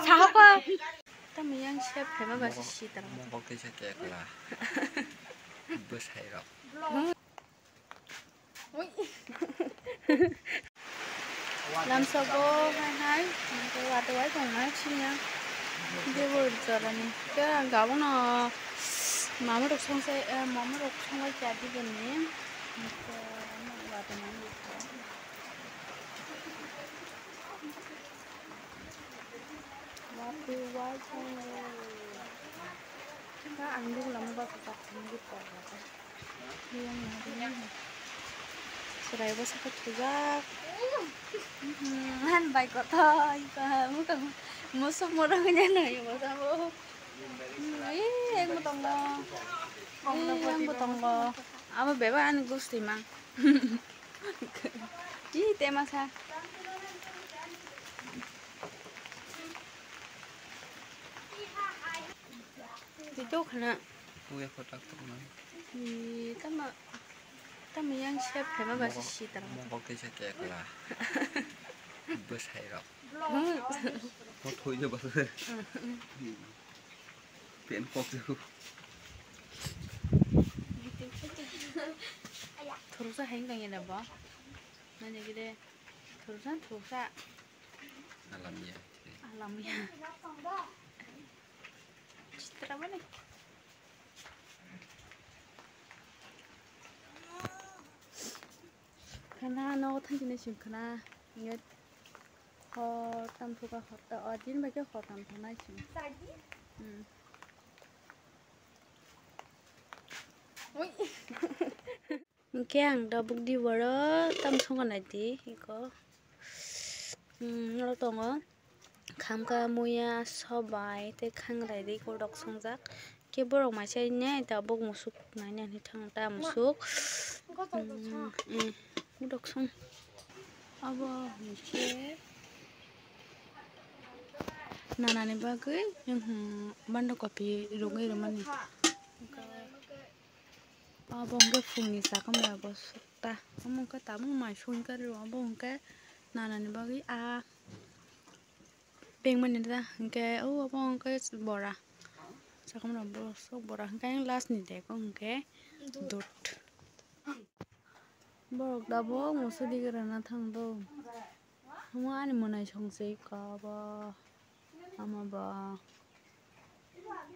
사과. 땀이 양식 배만 맛있시더라. 먹기 시작해 그라. 뭐 사이라. Làm sao bố hai cái quạt đuổi còn nói chi nha cái vừa giờ là nè cái gạo nó mà mới được xong xe mà mới được xong quay chặt đi gần nhé và tụi mình được quá tiêu quá thôi các anh luôn làm bao tập thành cái cỏ này đi ăn này đi Sudah bos aku juga, han baik kok toh, bukan musuh murahnya nih bos aku. Yang betonggo, yang betonggo, apa beban gusti mang. Ih tema sa. Itu kena. Gue kotak teman. 땀이 양식 배만 맛있시더라. 먹기 시작해 그라. 뭐 사이라. 뭐 토이져 봐서. biển cột rồi. 도로사 행동이나 봐. 난 여기래. 도로사. 알람이야. 알람이야. 진짜 많네. Karena nó thân trên này karena nghe họ tâm thu cả họ ở trên mấy cái họ tâm thằng này chứ cái hàng đó bục đi vào đó tâm không còn lại tí có nó to ngó khám cả mùi so bài tới khang lại đi cô đọc xong rác cái bữa đầu mà chơi nhé tao bốc một xúc này nha thì thằng ta một xúc Udah xong apa ini nana nih bagai yang bandar kopi rungai rumah nih apa enggak fungi sakam ya bos ta kamu ke tamu mai fun ke rumah bong ke nana nih bagai peng mana dah ke apa ke bora sakam lah bos bora ke yang last nih deh kong ke dot Borok dabo musuh di kerana thang do, semua ni mana songsi kaba, ama ba,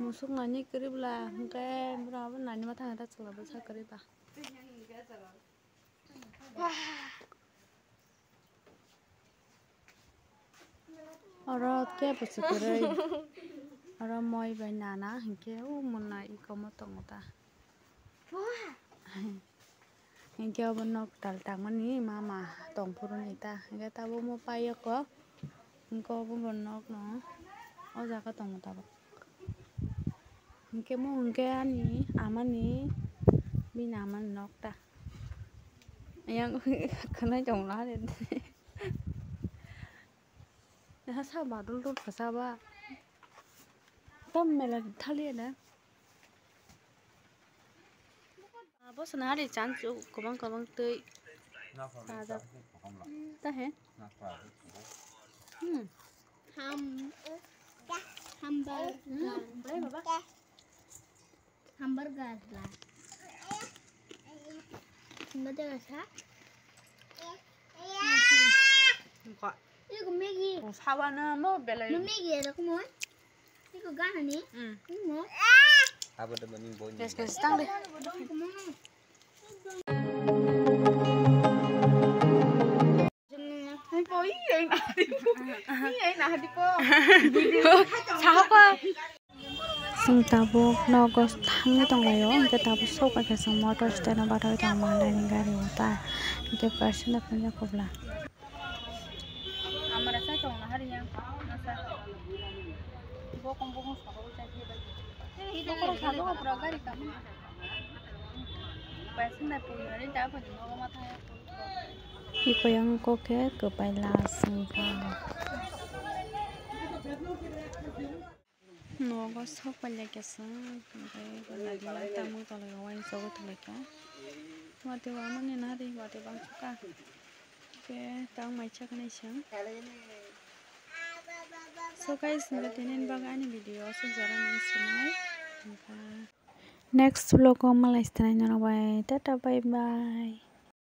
musuh ngani kerib lah, mungkin berapa nani mata ada celah besar kerib lah. Orang ke pasti kerib, orang mau ibu nana, ke mana ikamu tengok ta. Yang kau benok taltang mani mama tong purun ita, yang kita mau payah kok, engkau pun benok no, oh jaga tong tabak. Yang mau engkau ni aman ni, bin aman nok ta, yang kena jong lah deh. Dah sabar dulu sabar, tam melah thali ada. Bos nari cancu, kebang tuh, ada, dah he? Hamburger lah. Hamburger sah? Enggak. Ini Maggi. Sawana mau bela. Maggi ada kamu? Ini gana nih? Kamu? Apa teman yang bonyi? Guys, tang deh. 사과. tabuk nogos thang tong layo ke tabuk sok ke sang motor stand barai tong mandai ningari uta ke person apnya kobla amara sa tong na hari yang nasa bokong sakol sa di bokong sakol pura gari kamu person na punya ni dapat nogo mata iko yang koke ke pailas Nogo sok banyak kesan, lagi tamu kalau kawan sok terleka. Waktu mana ni nari, waktu bang suka. Oke, tang macam ni siang. So guys, ngapain baga ani video sejarah mengenai. Next vlog malah istilahnya nabai. Tata bye bye.